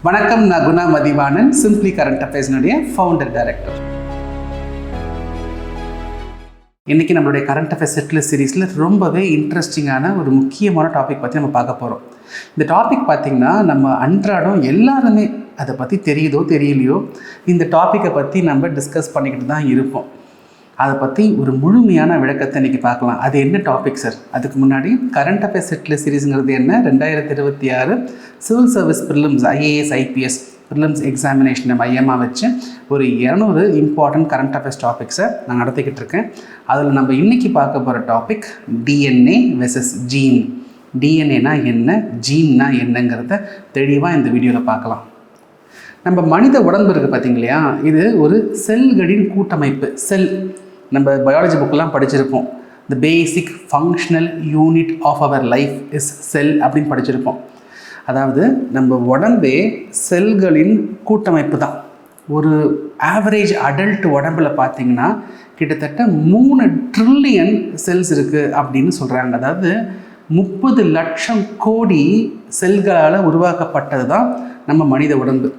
வணக்கம், நான் Guna Mathivanan, simply current அஃபேர்ஸ்னுடைய ஃபவுண்டர் டைரக்டர். இன்றைக்கி நம்மளுடைய கரண்ட் அஃபேர்ஸ் செட்லிஸ்ட் சீரீஸில் ரொம்பவே இன்ட்ரெஸ்டிங்கான ஒரு முக்கியமான டாபிக் பற்றி நம்ம பார்க்க போகிறோம். இந்த டாபிக் பார்த்திங்கன்னா நம்ம அன்றாடம் எல்லாருமே அதை பற்றி தெரியுதோ தெரியலையோ இந்த டாப்பிக்கை பற்றி நம்ம டிஸ்கஸ் பண்ணிக்கிட்டு தான் இருப்போம். அதை பற்றி ஒரு முழுமையான விளக்கத்தை இன்றைக்கி பார்க்கலாம். அது என்ன டாபிக் சார்? அதுக்கு முன்னாடி கரண்ட் அஃபேர்ஸ் செட்லிஸ்ட் சீரீஸுங்கிறது என்ன? 2026 civil service prelims IAS IPS prelims எக்ஸாமினேஷனை மையமாக வச்சு ஒரு 200 இம்பார்ட்டன்ட் கரண்ட் அஃபேர்ஸ் டாபிக்ஸை நான் நடத்திக்கிட்டு இருக்கேன். அதில் நம்ம இன்றைக்கி பார்க்க போகிற டாபிக் DNA வெர்சஸ் ஜீன். டிஎன்ஏனா என்ன, ஜீன்னா என்னங்கிறத தெளிவாக இந்த வீடியோவில் பார்க்கலாம். நம்ம மனித உடம்பு இருக்குது பார்த்திங்க இல்லையா, இது ஒரு செல்களின் கூட்டமைப்பு. செல் நம்ம பயாலஜி புக்கெலாம் படிச்சிருப்போம். The basic functional unit of our life is cell அப்படின்னு படிச்சிருப்போம். அதாவது நம்ம உடம்பே செல்களின் கூட்டமைப்பு தான். ஒரு ஆவரேஜ் அடல்ட் உடம்பில் பார்த்திங்கன்னா கிட்டத்தட்ட 3 ட்ரில்லியன் செல்ஸ் இருக்குது அப்படின்னு சொல்கிறாங்க. அதாவது 30 லட்சம் கோடி செல்களால் உருவாக்கப்பட்டது தான் நம்ம மனித உடம்பு.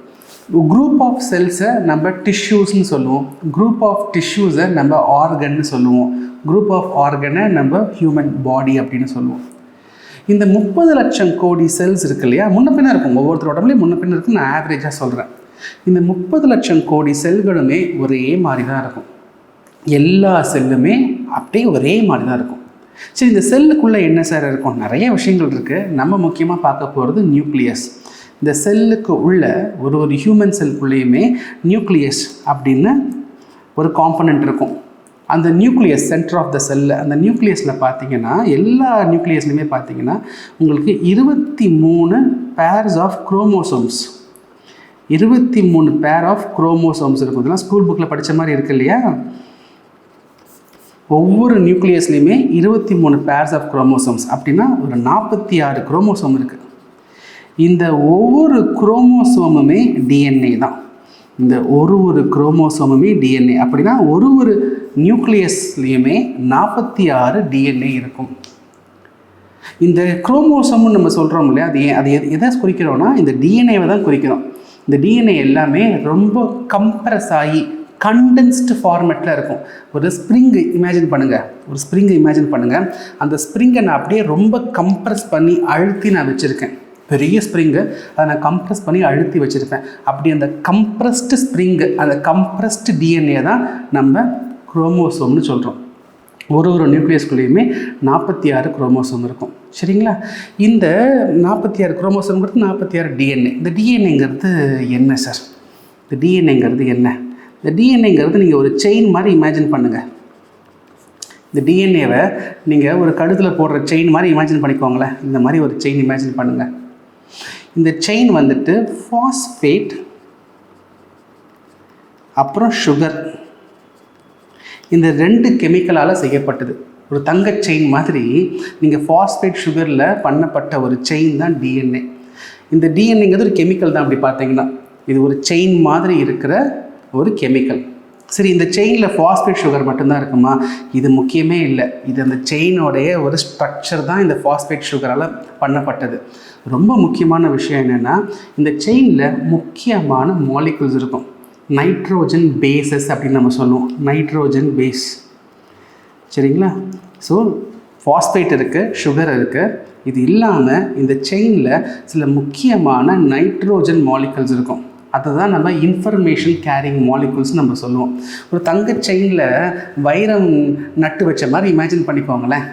குரூப் ஆஃப் செல்ஸை நம்ம டிஷ்யூஸ்ன்னு சொல்லுவோம், குரூப் ஆஃப் டிஷ்யூஸை நம்ம ஆர்கன்னு சொல்லுவோம், குரூப் ஆஃப் ஆர்கனை நம்ம ஹியூமன் பாடி அப்படின்னு சொல்லுவோம். இந்த 30 லட்சம் கோடி செல்ஸ் இருக்கு இல்லையா, முன்ன பின்ன இருக்கும், ஒவ்வொருத்தர் உடம்புலையும் முன்ன பின்ன இருக்குன்னு நான் ஆவரேஜாக சொல்கிறேன். இந்த 30 லட்சம் கோடி செல்களுமே ஒரே மாதிரி தான் இருக்கும். எல்லா செல்லுமே அப்படியே ஒரே மாதிரி தான் இருக்கும். சரி, இந்த செல்லுக்குள்ளே என்ன சார் இருக்கும்? நிறைய விஷயங்கள் இருக்குது. நம்ம முக்கியமாக பார்க்க போகிறது நியூக்ளியஸ். இந்த செல்லுக்கு உள்ள ஒரு ஹியூமன் செல்லுக்குள்ளேயுமே நியூக்ளியஸ் அப்படின்னு ஒரு காம்பனண்ட் இருக்கும். அந்த nucleus centre of the cell, அந்த நியூக்ளியஸில் பார்த்தீங்கன்னா எல்லா நியூக்ளியஸ்லையுமே பார்த்தீங்கன்னா உங்களுக்கு 23 purse of chromosomes, 23 pair of chromosomes இருக்கும். இதெல்லாம் ஸ்கூல் புக்கில் படித்த மாதிரி இருக்கு இல்லையா. ஒவ்வொரு நியூக்ளியஸ்லையுமே 23 பேர்ஸ் ஆஃப் குரோமோசோம்ஸ் அப்படின்னா ஒரு 46 குரோமோசோம் இருக்குது. இந்த ஒவ்வொரு குரோமோசோமுமே டிஎன்ஏ தான். இந்த ஒரு குரோமோசோமுமே டிஎன்ஏ அப்படின்னா ஒரு நியூக்ளியஸ்லேயுமே 46 டிஎன்ஏ இருக்கும். இந்த குரோமோசோம்னு நம்ம சொல்கிறோம் இல்லையா, அது எதை குறிக்கிறோன்னா இந்த டிஎன்ஏவை தான் குறிக்கிறோம். இந்த டிஎன்ஏ எல்லாமே ரொம்ப கம்ப்ரஸ் ஆகி கண்டென்ஸ்டு ஃபார்மேட்டில் இருக்கும். ஒரு ஸ்ப்ரிங்கு இமேஜின் பண்ணுங்கள், அந்த ஸ்ப்ரிங்கை நான் அப்படியே ரொம்ப கம்ப்ரஸ் பண்ணி அழுத்தி நான் வச்சுருக்கேன். பெரிய ஸ்ப்ரிங்கு, அதை நான் கம்ப்ரஸ் பண்ணி அழுத்தி வச்சுருப்பேன். அப்படி அந்த கம்ப்ரஸ்டு ஸ்ப்ரிங்கு, அந்த கம்ப்ரஸ்டு டிஎன்ஏ தான் நம்ம குரோமோசோம்னு சொல்கிறோம். ஒரு நியூக்ளியஸ்குள்ளேயுமே 46 குரோமோசோம் இருக்கும். சரிங்களா? இந்த 46 குரோமோசோம்ங்கிறது 46 டிஎன்ஏ. இந்த டிஎன்ஏங்கிறது என்ன சார்? இந்த டிஎன்ஏங்கிறது என்ன? இந்த டிஎன்ஏங்கிறது நீங்கள் ஒரு செயின் மாதிரி இமேஜின் பண்ணுங்கள். இந்த டிஎன்ஏவை நீங்கள் ஒரு கழுத்தில் போடுற செயின் மாதிரி இமேஜின் பண்ணிக்கோங்களேன். இந்த மாதிரி ஒரு செயின் இமேஜின் பண்ணுங்கள். இந்த செயின் வந்துட்டு ஃபாஸ்பேட் அப்புறம் சுகர், இந்த 2 கெமிக்கலால் செய்யப்பட்டது. ஒரு தங்க செயின் மாதிரி நீங்கள் ஃபாஸ்பேட் சுகரில் பண்ணப்பட்ட ஒரு செயின் தான் டிஎன்ஏ. இந்த டிஎன்ஏங்கிறது ஒரு கெமிக்கல் தான். அப்படி பார்த்தீங்கன்னா இது ஒரு செயின் மாதிரி இருக்கிற ஒரு கெமிக்கல். சரி, இந்த செயினில் ஃபாஸ்பேட் சுகர் மட்டும்தான் இருக்குமா? இது முக்கியமே இல்லை. இது அந்த செயினோடைய ஒரு ஸ்ட்ரக்சர் தான் இந்த ஃபாஸ்பேட் சுகரால் பண்ணப்பட்டது. ரொம்ப முக்கியமான விஷயம் என்னென்னா, இந்த செயினில் முக்கியமான மாலிகுல்ஸ் இருக்கும். நைட்ரோஜன் பேசஸ் அப்படின்னு நம்ம சொல்லுவோம், நைட்ரோஜன் பேஸ். சரிங்களா? ஸோ ஃபாஸ்பேட் இருக்குது, சுகர் இருக்குது. இது இல்லாமல் இந்த செயினில் சில முக்கியமான நைட்ரோஜன் மாலிகுல்ஸ் இருக்கும். அதை தான் நம்ம இன்ஃபர்மேஷன் கேரிங் மாலிகுல்ஸ் நம்ம சொல்லுவோம். ஒரு தங்க செயினில் வைரம் நட்டு வச்ச மாதிரி இமேஜின் பண்ணிக்கோங்களேன்.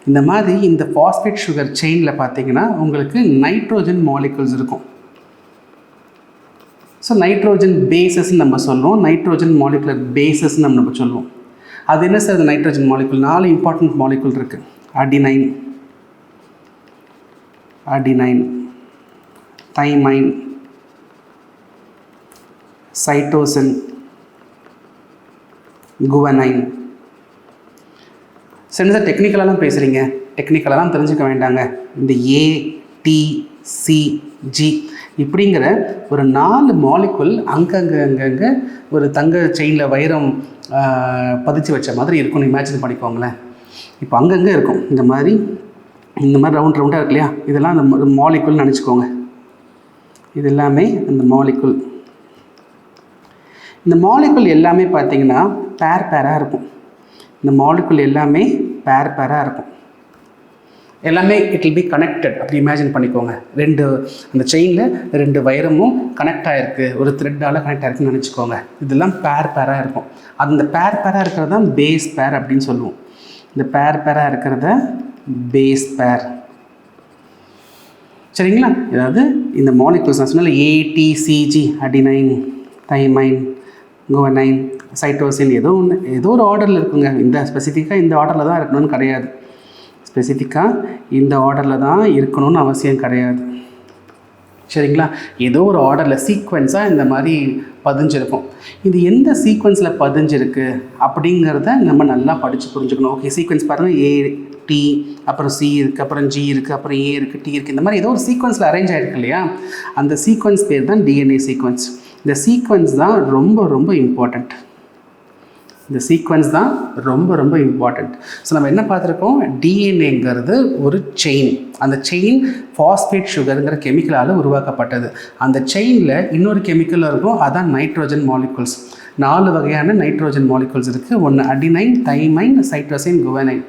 இந்த மாதிரி இந்த ஃபாஸ்பேட் சுகர் செயினில் பார்த்தீங்கன்னா உங்களுக்கு நைட்ரோஜன் மாலிகுல்ஸ் இருக்கும். ஸோ நைட்ரோஜன் பேசஸ்ன்னு நம்ம சொல்லுவோம், நைட்ரோஜன் மாலிகுலர் பேசஸ்ன்னு நம்ம சொல்லுவோம். அது என்ன sir? Nitrogen molecule 4 important molecule இருக்குது. Adenine, thymine, cytosine, guanine. சரி சார், டெக்னிக்கலாலாம் பேசுகிறீங்க, டெக்னிக்கலாலாம் தெரிஞ்சுக்க வேண்டாங்க. இந்த ATCG இப்படிங்கிற ஒரு 4 மாலிகுல் அங்கங்கே ஒரு தங்க செயினில் வைரம் பதிச்சு வச்ச மாதிரி இருக்கும்னு இமேஜின் பண்ணிக்கோங்களேன். இப்போ அங்கங்கே இருக்கும் இந்த மாதிரி ரவுண்டாக இருக்கு இல்லையா, இதெல்லாம் அந்த மாலிகுல்னு நினச்சிக்கோங்க. இது எல்லாமே இந்த மாலிகுல். இந்த மாலிகுல் எல்லாமே பார்த்திங்கன்னா பேராக இருக்கும். இந்த மாலிகுல் எல்லாமே பேராக இருக்கும். எல்லாமே இட் வில் பி கனெக்டட். அப்படி இமேஜின் பண்ணிக்கோங்க. அந்த செயினில் 2 வைரமும் கனெக்ட் ஆகிருக்கு, ஒரு த்ரெட்டால் கனெக்ட் ஆகிருக்குன்னு நினச்சிக்கோங்க. இதெல்லாம் பேராக இருக்கும். அந்த பேராக இருக்கிறது தான் பேஸ் பேர் அப்படின்னு சொல்லுவோம். இந்த பேராக இருக்கிறத பேஸ் பேர். சரிங்களா? அதாவது இந்த மாலிகுல்ஸ் நான் சொன்னால ATCG, adenine, thymine, guanine, cytosine, ஏதோ ஒரு ஆர்டரில் இருக்குங்க. இந்த ஸ்பெசிஃபிக்காக இந்த ஆர்டரில் தான் இருக்கணும்னு கிடையாது. ஸ்பெசிஃபிக்காக இந்த ஆர்டரில் தான் இருக்கணும்னு அவசியம் கிடையாது. சரிங்களா? ஏதோ ஒரு ஆர்டரில் சீக்வென்ஸாக இந்த மாதிரி பதிஞ்சிருக்கும். இது எந்த சீக்வென்ஸில் பதிஞ்சிருக்கு அப்படிங்கிறத நம்ம நல்லா படித்து புரிஞ்சுக்கணும். ஓகே, சீக்வென்ஸ் பாருங்கள், AT, அப்புறம் C இருக்குது, அப்புறம் G இருக்குது, அப்புறம் A இருக்குது, T இருக்குது. இந்த மாதிரி ஏதோ ஒரு சீக்வென்ஸில் அரேஞ்ச் ஆகிருக்கு இல்லையா? அந்த சீக்வென்ஸ் பேர் தான் DNA சீக்வென்ஸ். இந்த சீக்வென்ஸ் தான் ரொம்ப ரொம்ப இம்பார்ட்டண்ட். இந்த சீக்வென்ஸ் தான் ரொம்ப ரொம்ப இம்பார்ட்டண்ட். ஸோ நம்ம என்ன பார்த்துருக்கோம்? டிஎன்ஏங்கிறது ஒரு செயின். அந்த செயின் ஃபாஸ்பேட் சுகருங்கிற கெமிக்கலால் உருவாக்கப்பட்டது. அந்த செயினில் இன்னொரு கெமிக்கல் இருக்கும், அதான் நைட்ரோஜன் மாலிகுல்ஸ். 4 வகையான நைட்ரோஜன் மாலிகுல்ஸ் இருக்குது. ஒன்று அடினைன், தைமைன், சைட்டோசின், குவானைன்.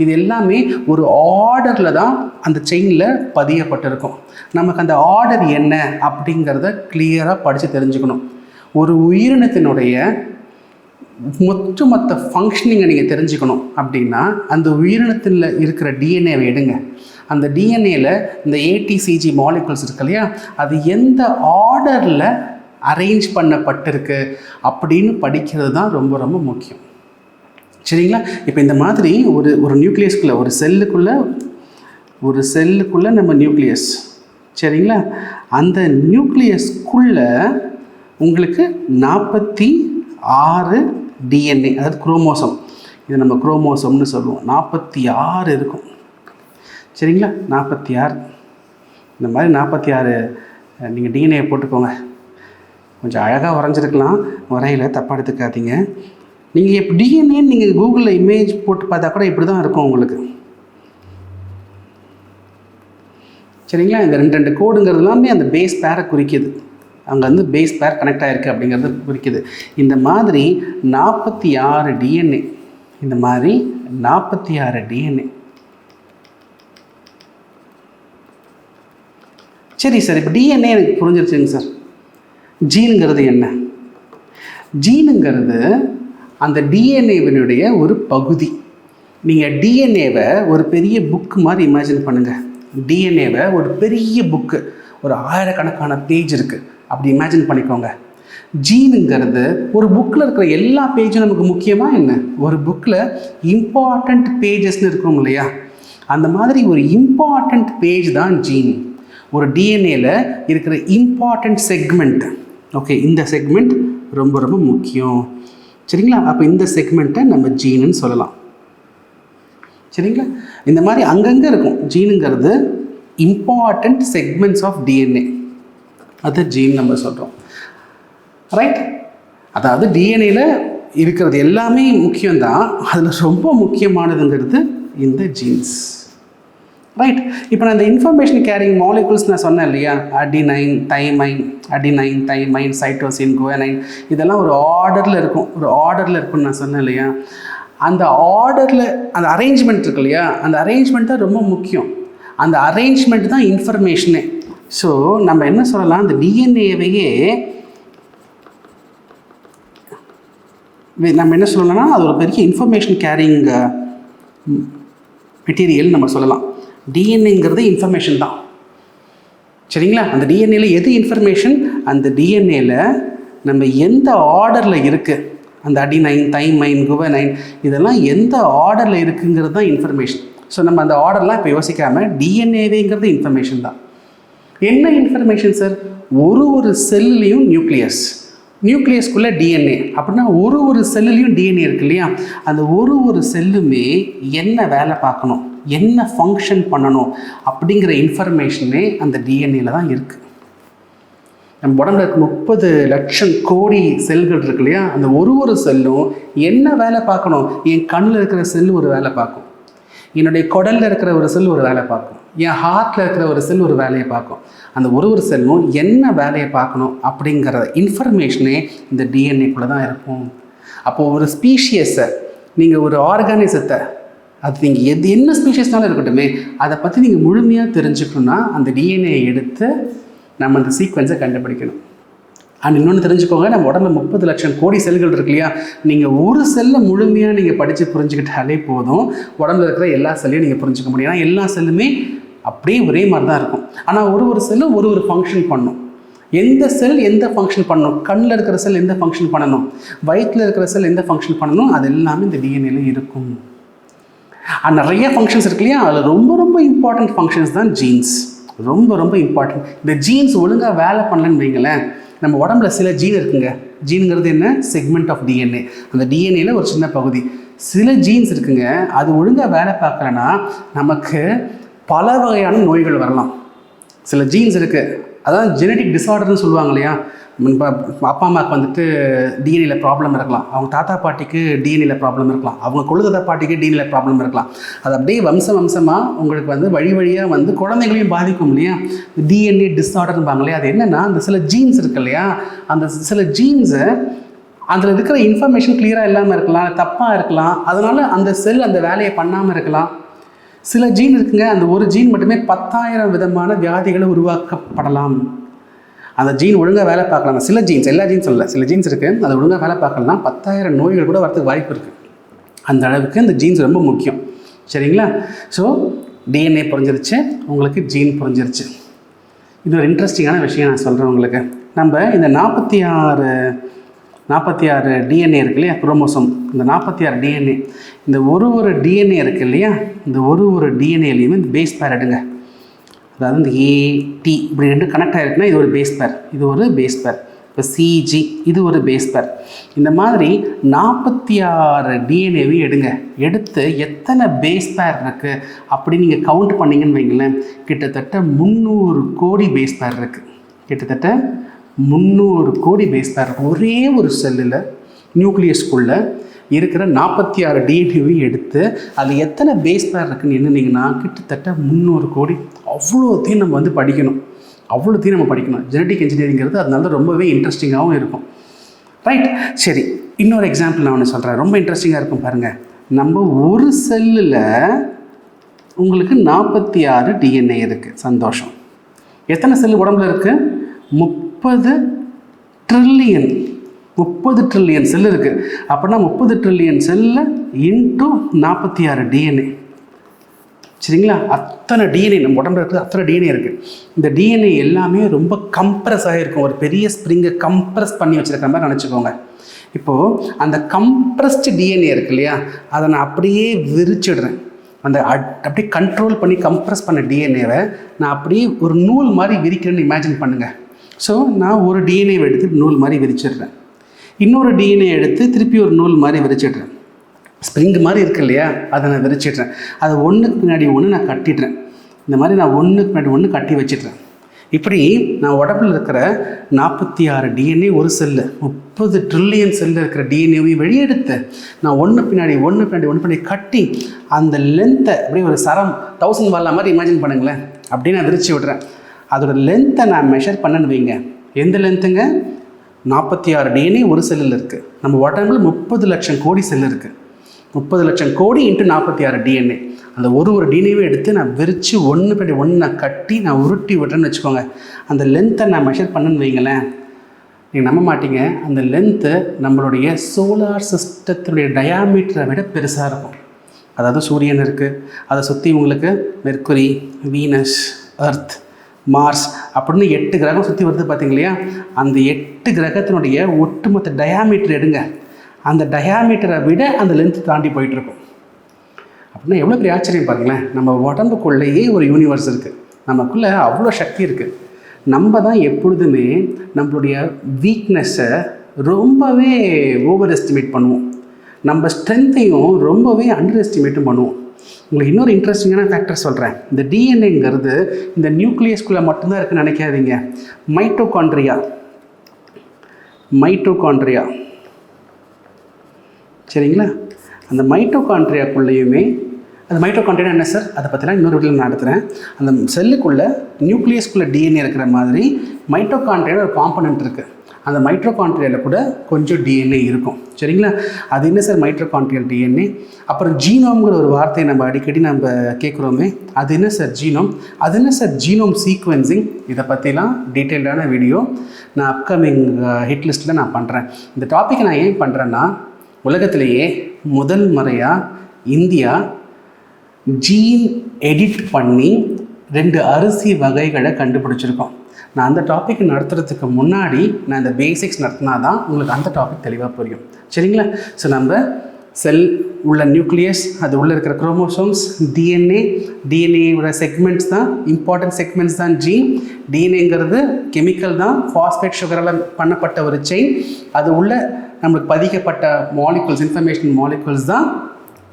இது எல்லாமே ஒரு ஆர்டரில் தான் அந்த செயினில் பதியப்பட்டிருக்கும். நமக்கு அந்த ஆர்டர் என்ன அப்படிங்கிறத கிளியராக படித்து தெரிஞ்சுக்கணும். ஒரு உயிரினத்தினுடைய மொத்த ஃபங்க்ஷனிங்கை நீங்கள் தெரிஞ்சுக்கணும் அப்படின்னா அந்த உயிரினத்தில் இருக்கிற டிஎன்ஏவை எடுங்க. அந்த டிஎன்ஏல இந்த ATCG மாலிகுல்ஸ் இருக்கு இல்லையா, அது எந்த ஆர்டரில் அரேஞ்ச் பண்ணப்பட்டிருக்கு அப்படின்னு படிக்கிறது தான் ரொம்ப ரொம்ப முக்கியம். சரிங்களா? இப்போ இந்த மாதிரி ஒரு நியூக்ளியஸ்குள்ளே, ஒரு செல்லுக்குள்ளே நம்ம நியூக்ளியஸ். சரிங்களா? அந்த நியூக்ளியஸ்குள்ளே உங்களுக்கு 46 DNA, அதாவது குரோமோசோம். இதை நம்ம குரோமோசோம்னு சொல்லுவோம். 46 இருக்கும். சரிங்களா? 46. இந்த மாதிரி 46 நீங்கள் DNA போட்டுக்கோங்க. கொஞ்சம் அழகாக வரைஞ்சிருக்கலாம், வரையில் தப்பாக எடுத்துக்காதீங்க. நீங்கள் இப்போ டிஎன்ஏன்னு நீங்கள் கூகுளில் இமேஜ் போட்டு பார்த்தா கூட இப்படி தான் இருக்கும் உங்களுக்கு. சரிங்களா? இந்த 2 கோடுங்கிறது எல்லாமே அந்த பேஸ் பேரை குறிக்குது. அங்கே வந்து பேஸ் பேர் கனெக்ட் ஆகிருக்கு அப்படிங்கிறது குறிக்குது. இந்த மாதிரி 46 DNA. இந்த மாதிரி 46 DNA. சரி சார், இப்போ டிஎன்ஏ எனக்கு புரிஞ்சிருச்சுங்க சார். ஜீனுங்கிறது என்ன? ஜீனுங்கிறது அந்த டிஎன்ஏவினுடைய ஒரு பகுதி. நீங்கள் டிஎன்ஏவை ஒரு பெரிய புக்கு மாதிரி இமேஜின் பண்ணுங்கள். டிஎன்ஏவை ஒரு பெரிய புக்கு, ஒரு 1000கணக்கான பேஜ் இருக்குது அப்படி இமேஜின் பண்ணிக்கோங்க. ஜீனுங்கிறது ஒரு புக்கில் இருக்கிற எல்லா பேஜும் நமக்கு முக்கியமாக என்ன? ஒரு புக்கில் இம்பார்ட்டண்ட் பேஜஸ்ன்னு இருக்கும் இல்லையா, அந்த மாதிரி ஒரு இம்பார்ட்டண்ட் பேஜ் தான் ஜீன். ஒரு டிஎன்ஏல இருக்கிற இம்பார்ட்டண்ட் செக்மெண்ட். ஓகே, இந்த செக்மெண்ட் ரொம்ப ரொம்ப முக்கியம். சரிங்களா? அப்போ இந்த செக்மெண்ட்டை நம்ம ஜீனுன்னு சொல்லலாம். சரிங்களா? இந்த மாதிரி அங்கங்கே இருக்கும். ஜீனுங்கிறது இம்பார்ட்டண்ட் செக்மெண்ட்ஸ் ஆஃப் டிஎன்ஏ, அது ஜீன் நம்ம சொல்கிறோம். ரைட்? அதாவது டிஎன்ஏல இருக்கிறது எல்லாமே முக்கியம்தான், அதில் ரொம்ப முக்கியமானதுங்கிறது இந்த ஜீன்ஸ். ரைட்? இப்போ நான் இந்த இன்ஃபர்மேஷன் கேரிங் மாலிகுல்ஸ் நான் சொன்னேன் இல்லையா, அடினைன், தைமைன், சைட்டோசின், குவானைன், இதெல்லாம் ஒரு ஆர்டரில் இருக்கும்னு நான் சொன்னேன் இல்லையா. அந்த ஆர்டரில் அந்த அரேஞ்ச்மெண்ட் இருக்கு இல்லையா, அந்த அரேஞ்ச்மெண்ட் தான் ரொம்ப முக்கியம். அந்த அரேஞ்ச்மெண்ட் தான் இன்ஃபர்மேஷனே. ஸோ நம்ம என்ன சொல்லலாம், அந்த டிஎன்ஏவையே நம்ம என்ன சொல்லலாம்னா அது ஒரு பெரிய இன்ஃபர்மேஷன் கேரிங் மெட்டீரியல் நம்ம சொல்லலாம். டிஎன்ஏங்கிறது இன்ஃபர்மேஷன் தான். சரிங்களா? அந்த டிஎன்ஏல எது இன்ஃபர்மேஷன்? அந்த டிஎன்ஏல நம்ம எந்த ஆர்டரில் இருக்குது, அந்த அடினைன், தைமைன், குவானைன், இதெல்லாம் எந்த ஆர்டரில் இருக்குங்கிறது தான் இன்ஃபர்மேஷன். ஸோ நம்ம அந்த ஆர்டர்லாம் இப்போ யோசிக்காமல் டிஎன்ஏவேங்கிறது இன்ஃபர்மேஷன் தான். என்ன இன்ஃபர்மேஷன் சார்? ஒரு செல்லுலேயும் நியூக்ளியஸ்குள்ளே டிஎன்ஏ அப்படின்னா ஒரு செல்லுலேயும் டிஎன்ஏ இருக்கு இல்லையா, அந்த ஒரு செல்லுமே என்ன வேலை பார்க்கணும், என்ன ஃபங்க்ஷன் பண்ணணும் அப்படிங்கிற இன்ஃபர்மேஷனே அந்த டிஎன்ஏல தான் இருக்குது. நம்ம உடம்புல இருக்க 30 லட்சம் கோடி செல்கள் இருக்கு இல்லையா, அந்த ஒரு செல்லும் என்ன வேலை பார்க்கணும். என் கண்ணில் இருக்கிற செல்லு ஒரு வேலை பார்க்கும், என்னுடைய குடலில் இருக்கிற ஒரு செல் ஒரு வேலை பார்க்கும், என் ஹார்ட்டில் இருக்கிற ஒரு செல் ஒரு வேலையை பார்க்கும். அந்த ஒரு செல்லும் என்ன வேலையை பார்க்கணும் அப்படிங்கிற இன்ஃபர்மேஷனே இந்த டிஎன்ஏக்குள்ளே தான் இருக்கும். அப்போது ஒரு ஸ்பீஷியஸை, நீங்கள் ஒரு ஆர்கானிசத்தை, அது நீங்கள் என்ன ஸ்பீஷியஸ்னாலும் இருக்கட்டுமே, அதை பற்றி நீங்கள் முழுமையாக தெரிஞ்சுக்கணுன்னா அந்த டிஎன்ஏ எடுத்து நம்ம அந்த சீக்வென்ஸை கண்டுபிடிக்கணும். அண்ட் இன்னொன்று தெரிஞ்சுக்கோங்க, நம்ம உடம்புல 30 லட்சம் கோடி செல்கள் இருக்கு இல்லையா, நீங்கள் ஒரு செல்லை முழுமையாக நீங்கள் படித்து புரிஞ்சுக்கிட்டாலே போதும், உடம்புல இருக்கிற எல்லா செல்லையும் நீங்கள் புரிஞ்சுக்க முடியும். ஏன்னா எல்லா செல்லுமே அப்படியே ஒரே மாதிரி தான் இருக்கும். ஆனால் ஒரு செல்லும் ஒரு ஃபங்க்ஷன் பண்ணும். எந்த செல் எந்த ஃபங்க்ஷன் பண்ணணும், கண்ணில் இருக்கிற செல் எந்த ஃபங்க்ஷன் பண்ணணும், வயிற்றில் இருக்கிற செல் எந்த ஃபங்க்ஷன் பண்ணணும், அது எல்லாமே இந்த டிஎன்ஏல இருக்கும். நிறைய ஃபங்க்ஷன்ஸ் இருக்கு இல்லையா, அதில் ரொம்ப இம்பார்ட்டன்ட் ஃபங்க்ஷன்ஸ் தான் ஜீன்ஸ். ரொம்ப இம்பார்ட்டன்ட். இந்த ஜீன்ஸ் ஒழுங்காக வேலை பண்ணலன்னு வைங்களேன், நம்ம உடம்புல சில ஜீன் இருக்குங்க. ஜீனுங்கிறது என்ன? Segment of DNA. அந்த டிஎன்ஏல ஒரு சின்ன பகுதி. சில ஜீன்ஸ் இருக்குங்க, அது ஒழுங்காக வேலை பார்க்கலன்னா நமக்கு பல வகையான நோய்கள் வரலாம். சில ஜீன்ஸ் இருக்குது, அதான் ஜெனட்டிக் டிஸார்டர்னு சொல்லுவாங்க இல்லையா. அப்பா அம்மாவுக்கு வந்துட்டு டிஎன்ஏல ப்ராப்ளம் இருக்கலாம், அவங்க தாத்தா பாட்டிக்கு டிஎன்ஏல ப்ராப்ளம் இருக்கலாம், அவங்க கொழுதாத்தா பாட்டிக்கு டிஎன்ஏல ப்ராப்ளம் இருக்கலாம். அது அப்படியே வம்சமாக உங்களுக்கு வந்து வழியாக வந்து குழந்தைகளையும் பாதிக்கும் இல்லையா. டிஎன்ஏ டிஸார்டர்பாங்க இல்லையா. அது என்னென்னா, அந்த சில ஜீன்ஸ் இருக்கு இல்லையா, அந்த சில ஜீன்ஸை அதில் இருக்கிற இன்ஃபர்மேஷன் கிளியராக இல்லாமல் இருக்கலாம், தப்பாக இருக்கலாம். அதனால் அந்த செல் அந்த வேலையை பண்ணாமல் இருக்கலாம். சில ஜீன் இருக்குங்க, அந்த ஒரு ஜீன் மட்டுமே 10,000 விதமான வியாதிகளை உருவாக்கப்படலாம். அந்த ஜீன் ஒழுங்காக வேலை பார்க்கலாம். சில ஜீன்ஸ், எல்லா ஜீன்ஸ் இல்லை, சில ஜீன்ஸ் இருக்குது, அது ஒழுங்காக வேலை பார்க்கலன்னா 10,000 நோய்கள் கூட வரதுக்கு வாய்ப்பு இருக்குது. அந்த அளவுக்கு இந்த ஜீன்ஸ் ரொம்ப முக்கியம். சரிங்களா? ஸோ டிஎன்ஏ புரிஞ்சிருச்சு, உங்களுக்கு ஜீன் புரிஞ்சிருச்சு. இது ஒரு இன்ட்ரெஸ்டிங்கான விஷயம் நான் சொல்கிறேன் உங்களுக்கு. நம்ம இந்த 46 டிஎன்ஏ இருக்கு இல்லையா, குரோமோசோம். இந்த 46 டிஎன்ஏ, இந்த ஒரு டிஎன்ஏ இருக்குது இல்லையா, இந்த ஒரு டிஎன்ஏலையுமே இந்த பேஸ் பேர் எடுங்க. அதாவது இந்த ஏடி இப்படி 2 கனெக்ட் ஆகிருக்குன்னா இது ஒரு பேஸ் பேர், இது ஒரு பேஸ் பேர். இப்போ சிஜி இது ஒரு பேஸ் பேர். இந்த மாதிரி 46 டிஎன்ஏவையும் எடுத்து எத்தனை பேஸ் பேர் இருக்குது அப்படி நீங்கள் கவுண்ட் பண்ணிங்கன்னு வைங்களேன், கிட்டத்தட்ட 300 கோடி பேஸ் பேர் இருக்குது. கிட்டத்தட்ட 300 கோடி பேஸ் பேர் ஒரே ஒரு செல்லில், நியூக்ளியஸ்குள்ளே இருக்கிற 46 டிஎன்ஏவையும் எடுத்து அதில் எத்தனை பேஸ் பேர் இருக்குன்னு என்னன்னீங்கன்னா கிட்டத்தட்ட 300 கோடி. அவ்வளோத்தையும் நம்ம வந்து படிக்கணும், அவ்வளோத்தையும் நம்ம படிக்கணும். ஜெனட்டிக் இன்ஜினியரிங்கிறது அதனால ரொம்பவே இன்ட்ரெஸ்டிங்காகவும் இருக்கும். ரைட், சரி, இன்னொரு எக்ஸாம்பிள் நான் ஒன்று சொல்கிறேன், ரொம்ப இன்ட்ரெஸ்டிங்காக இருக்கும் பாருங்கள். நம்ம ஒரு செல்லில் உங்களுக்கு 46 டிஎன்ஏ இருக்குது. சந்தோஷம். எத்தனை செல்லு உடம்புல இருக்குது? 30 ட்ரில்லியன் செல் இருக்குது. அப்படின்னா 30 ட்ரில்லியன் செல்லில் இன்ட்டு 46 டிஎன்ஏ. சரிங்களா? அத்தனை டிஎன்ஏ நம்ம உடம்புல இருக்குது, அத்தனை டிஎன்ஏ இருக்குது. இந்த டிஎன்ஏ எல்லாமே ரொம்ப கம்ப்ரஸ் ஆகிருக்கும். ஒரு பெரிய ஸ்ப்ரிங்கை கம்ப்ரஸ் பண்ணி வச்சுருக்கிற மாதிரி நினச்சிக்கோங்க. இப்போது அந்த கம்ப்ரஸ்டு டிஎன்ஏ இருக்கு இல்லையா, அதை நான் அப்படியே விரிச்சிடுறேன். அந்த அப்படியே கண்ட்ரோல் பண்ணி கம்ப்ரஸ் பண்ண டிஎன்ஏவை நான் அப்படியே ஒரு நூல் மாதிரி விரிக்கிறேன்னு இமேஜின் பண்ணுங்கள். ஸோ நான் ஒரு டிஎன்ஏவை எடுத்து நூல் மாதிரி விரிச்சிடுறேன், இன்னொரு டிஎன்ஏ எடுத்து திருப்பி ஒரு நூல் மாதிரி விரிச்சிடுறேன். ஸ்ப்ரிங் மாதிரி இருக்கு இல்லையா, அதை நான் விரிச்சிடுறேன். அதை ஒன்றுக்கு பின்னாடி ஒன்று நான் கட்டிடுறேன். இந்த மாதிரி நான் ஒன்றுக்கு பின்னாடி ஒன்று கட்டி வச்சிடுறேன். இப்படி நான் உடம்புல இருக்கிற 46 டிஎன்ஏ ஒரு செல்லு, 30 ட்ரில்லியன் செல்லில் இருக்கிற டிஎன்ஏவையும் வெளியெடுத்து நான் ஒன்று பின்னாடி கட்டி அந்த லென்த்தை அப்படியே ஒரு சரம் 1000 வால்ல மாதிரி இமேஜின் பண்ணுங்களேன், அப்படியே நான் விரிச்சு விடுறேன். அதோட லென்த்தை நான் மெஷர் பண்ணேன்னு வைங்க. எந்த லென்த்துங்க? 46 டிஎன்ஏ ஒரு செல்லில் இருக்குது. நம்ம உடம்புல 30 லட்சம் கோடி செல் இருக்குது. 30 லட்சம் கோடி இன்ட்டு 46 டிஎன்ஏ. அந்த ஒரு டிஎன்ஏவை எடுத்து நான் விரித்து ஒன்று பின்னாடி ஒன்று நான் கட்டி நான் உருட்டி விடுறேன்னு வச்சுக்கோங்க. அந்த லென்த்தை நான் மெஷர் பண்ணேன்னு வைங்களேன், நீங்கள் நம்ப மாட்டீங்க, அந்த லென்த்து நம்மளுடைய சோலார் சிஸ்டத்தினுடைய டயாமீட்டரை விட பெருசாக இருக்கும். அதாவது சூரியன் இருக்குது, அதை சுற்றி உங்களுக்கு மெர்க்குரி, வீனஸ், எர்த், மார்ஸ் அப்படின்னு 8 கிரகம் சுற்றி வருது பார்த்தீங்க இல்லையா. அந்த 8 கிரகத்தினுடைய ஒட்டுமொத்த டயாமீட்டர் எடுங்க, அந்த டயாமீட்டரை விட அந்த லென்த்து தாண்டி போயிட்டுருக்கும். அப்படின்னா எவ்வளோ பெரிய ஆச்சரியம் பாருங்களேன். நம்ம உடம்புக்குள்ளேயே ஒரு யூனிவர்ஸ் இருக்குது, நமக்குள்ளே அவ்வளோ சக்தி இருக்குது. நம்ம தான் எப்பொழுதுமே நம்மளுடைய வீக்னஸை ரொம்பவே ஓவர் எஸ்டிமேட் பண்ணுவோம், நம்ம ஸ்ட்ரென்த்தையும் ரொம்பவே அண்டர் எஸ்டிமேட்டும் பண்ணுவோம். உங்களுக்கு இன்னொரு இன்ட்ரெஸ்டிங்கான ஃபேக்டர் சொல்கிறேன். இந்த டிஎன்ஏங்கிறது இந்த நியூக்ளியஸ்குள்ளே மட்டும்தான் இருக்குன்னு நினைக்காதீங்க. மைட்டோகாண்ட்ரியா சரிங்களா, அந்த மைட்டோகாண்ட்ரியாக்குள்ளேயுமே அது மைட்டோகாண்ட்ரியா என்ன சார், அதை பற்றிலாம் இன்னொரு வீடியோவில் நான் நடத்துகிறேன். அந்த செல்லுக்குள்ளே நியூக்ளியஸ்குள்ளே டிஎன்ஏ இருக்கிற மாதிரி மைட்டோகாண்ட்ரியாவில் ஒரு காம்பனண்ட் இருக்குது. அந்த மைட்டோகாண்ட்ரியாவில் கூட கொஞ்சம் டிஎன்ஏ இருக்கும். சரிங்களா? அது என்ன சார் மைட்டோகாண்ட்ரியல் டிஎன்ஏ? அப்புறம் ஜீனோம்ங்கிற ஒரு வார்த்தையை நம்ம அடிக்கடி நம்ம கேட்குறோமே, அது என்ன சார் ஜீனோம்? அது என்ன சார் ஜீனோம் சீக்வென்சிங்? இதை பற்றிலாம் டீட்டெயில்டான வீடியோ நான் அப்கமிங் ஹிட் லிஸ்ட்டில் நான் பண்ணுறேன். இந்த டாப்பிக்கை நான் ஏன் பண்ணுறேன்னா, உலகத்திலேயே முதல் முறையாக இந்தியா ஜீன் எடிட் பண்ணி 2 அரிசி வகைகளை கண்டுபிடிச்சிருக்கோம். நான் அந்த டாபிக் நடத்துறதுக்கு முன்னாடி நான் இந்த பேசிக்ஸ் நடத்தினா தான் உங்களுக்கு அந்த டாபிக் தெளிவாக புரியும். சரிங்களா? ஸோ நம்ம செல் உள்ள நியூக்ளியஸ், அது உள்ளே இருக்கிற குரோமோசோம்ஸ், டிஎன்ஏவோட செக்மெண்ட்ஸ் தான் இம்பார்ட்டன்ட் செக்மெண்ட்ஸ் தான் ஜீன். டிஎன்ஏங்கிறது கெமிக்கல் தான், ஃபாஸ்பேட் சுகரால் பண்ணப்பட்ட ஒரு செயின். அது உள்ள நம்மளுக்கு பதிக்கப்பட்ட மாலிகுல்ஸ், இன்ஃபர்மேஷன் மாலிகுல்ஸ் தான்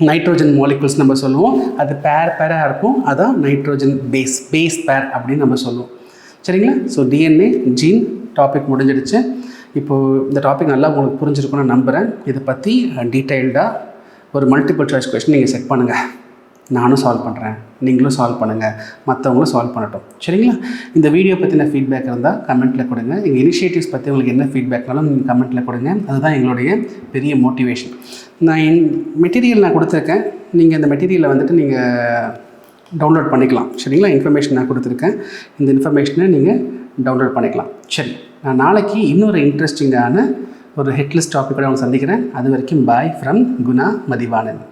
நைட்ரோஜன் மாலிகுல்ஸ் நம்ம சொல்லுவோம். அது பேராக இருக்கும், அதான் நைட்ரோஜன் பேஸ் பேர் அப்படின்னு நம்ம சொல்லுவோம். சரிங்களா? ஸோ டிஎன்ஏ ஜீன் டாபிக் முடிஞ்சிடுச்சு. இப்போது இந்த டாபிக் நல்லா உங்களுக்கு புரிஞ்சிருக்குன்னு நம்புகிறேன். இதை பற்றி டீட்டெயில்டாக ஒரு மல்டிபிள் சாய்ஸ் கொஸ்டின் நீங்கள் செட் பண்ணுங்கள். நானும் சால்வ் பண்ணுறேன், நீங்களும் சால்வ் பண்ணுங்கள், மற்றவங்களும் சால்வ் பண்ணட்டும். சரிங்களா? இந்த வீடியோ பற்றின ஃபீட்பேக் இருந்தால் கமெண்ட்டில் கொடுங்க. எங்கள் இனிஷியேட்டிவ்ஸ் பற்றி உங்களுக்கு என்ன ஃபீட்பேக்னாலும் நீங்கள் கமெண்ட்டில் கொடுங்க. அதுதான் எங்களுடைய பெரிய மோட்டிவேஷன். நான் மெட்டீரியல் நான் கொடுத்துருக்கேன். நீங்கள் இந்த மெட்டீரியலை வந்துட்டு நீங்கள் டவுன்லோட் பண்ணிக்கலாம். சரிங்களா? இன்ஃபர்மேஷன் நான் கொடுத்துருக்கேன். இந்த இன்ஃபர்மேஷனை நீங்கள் டவுன்லோட் பண்ணிக்கலாம். சரி, நான் நாளைக்கு இன்னொரு இன்ட்ரெஸ்டிங்கான ஒரு ஹிட் லிஸ்ட் டாப்பிக்கோட அவங்க சந்திக்கிறேன். அது வரைக்கும் பாய் ஃப்ரம் குணா மதிவாணன்.